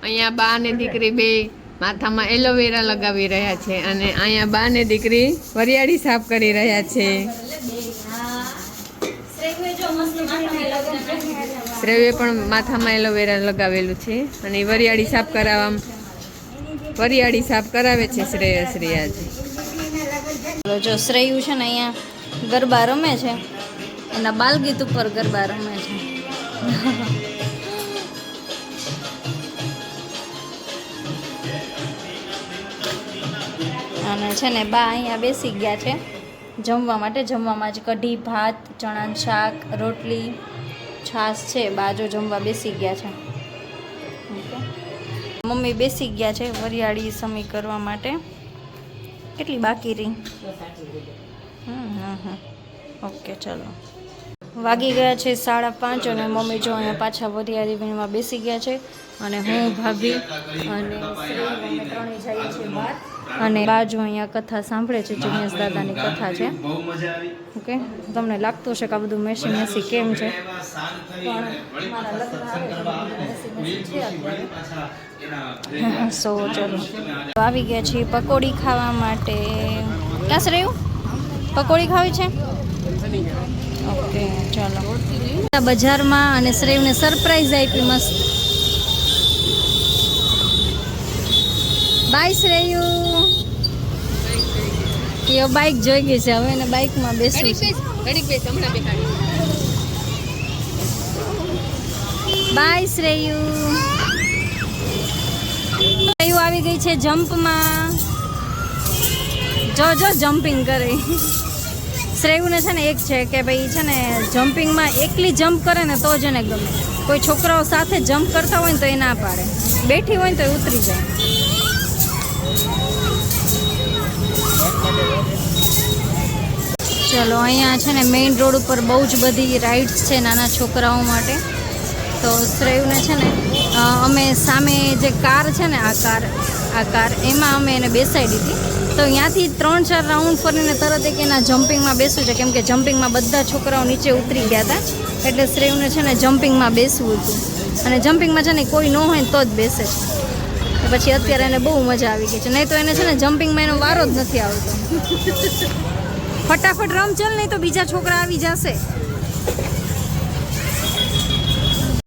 અહીંયા બા ને દીકરી બે માથામાં એલોવેરા લગાવી રહ્યા છે અને અહીંયા બા ને દીકરી વરિયાળી સાફ કરી રહ્યા છે. શ્રેવે પણ માથામાં એલોવેરા લગાવેલું છે અને વરિયાળી સાફ કરાવે છે શ્રેયશ્રી આજે. જો શ્રેયુ છે ને અહીંયા ગરબા રમે છે, એના બાલગીત ઉપર ગરબા રમે છે. અને છે ને બા અહીંયા બેસી ગયા છે જમવા માટે. જમવામાં જ કઢી, ભાત, ચણાનું શાક, રોટલી, છાશ છે. બાજો જમવા બેસી ગયા છે. મમ્મી બેસી ગયા છે વરિયાળી સમી કરવા માટે. કેટલી બાકી રહી? ઓકે, ચલો. વાગી ગયા છે 5:30 અને મમ્મી જો અહીંયા પાછા વરિયાળી વીણવા બેસી ગયા છે અને હું, ભાભી અને શ્રી અમે ત્રણે જઈએ છીએ બહાર. અને બાજુ અહીંયા કથા સાંભળે છે, જિગ્નેશ દાદાની કથા છે. ઓકે, તમને લાગતું હશે કે આ બધું મેસી મેસી કેમ છે, પણ મારા લગ્ન આવે છે અત્યારે. સો ચલો, આવી ગયા છીએ પકોડી ખાવા માટે. ક્યાં શ્રેયું પકોડી ખાવી છે? ઓકે, ચાલો. બજારમાં અને શ્રેવને સરપ્રાઈઝ આપી મસ્ત. બાય શ્રેયુ. યો બાઇક જોઈ ગઈ છે, હવે એને બાઇકમાં બેસવું છે. બાય શ્રેયુ. શ્રેયુ આવી ગઈ છે જમ્પમાં. જો જમ્પિંગ કરે. શ્રેયુને છે ને એક છે કે ભાઈ છે ને જમ્પિંગમાં એકલી જમ્પ કરે ને તો જ એને ગમે. કોઈ છોકરાઓ સાથે જમ્પ કરતા હોય ને તો એ ના પાડે, બેઠી હોય ને તો એ ઉતરી જાય. ચલો, અહીંયા છે ને મેઇન રોડ ઉપર બહુ જ બધી રાઇડ્સ છે નાના છોકરાઓ માટે. તો શ્રેયુને છે ને અમે સામે જે કાર છે ને આ કાર એમાં અમે એને બેસાડી હતી. તો ત્યાંથી 3-4 રાઉન્ડ ફરીને તરત એક એના જમ્પિંગમાં બેસવું છે, કેમ કે જમ્પિંગમાં બધા છોકરાઓ નીચે ઉતરી ગયા હતા. એટલે શ્રેયુને છે ને જમ્પિંગમાં બેસવું હતું. અને જમ્પિંગમાં છે ને કોઈ ન હોય તો જ બેસે છે. પછી અત્યારે એને બહુ મજા આવી ગઈ છે, નહીં તો એને છે ને જમ્પિંગમાં એનો વારો જ નથી આવતો. ફટાફટ રમ ચાલ, નહીં તો બીજા છોકરા આવી જશે.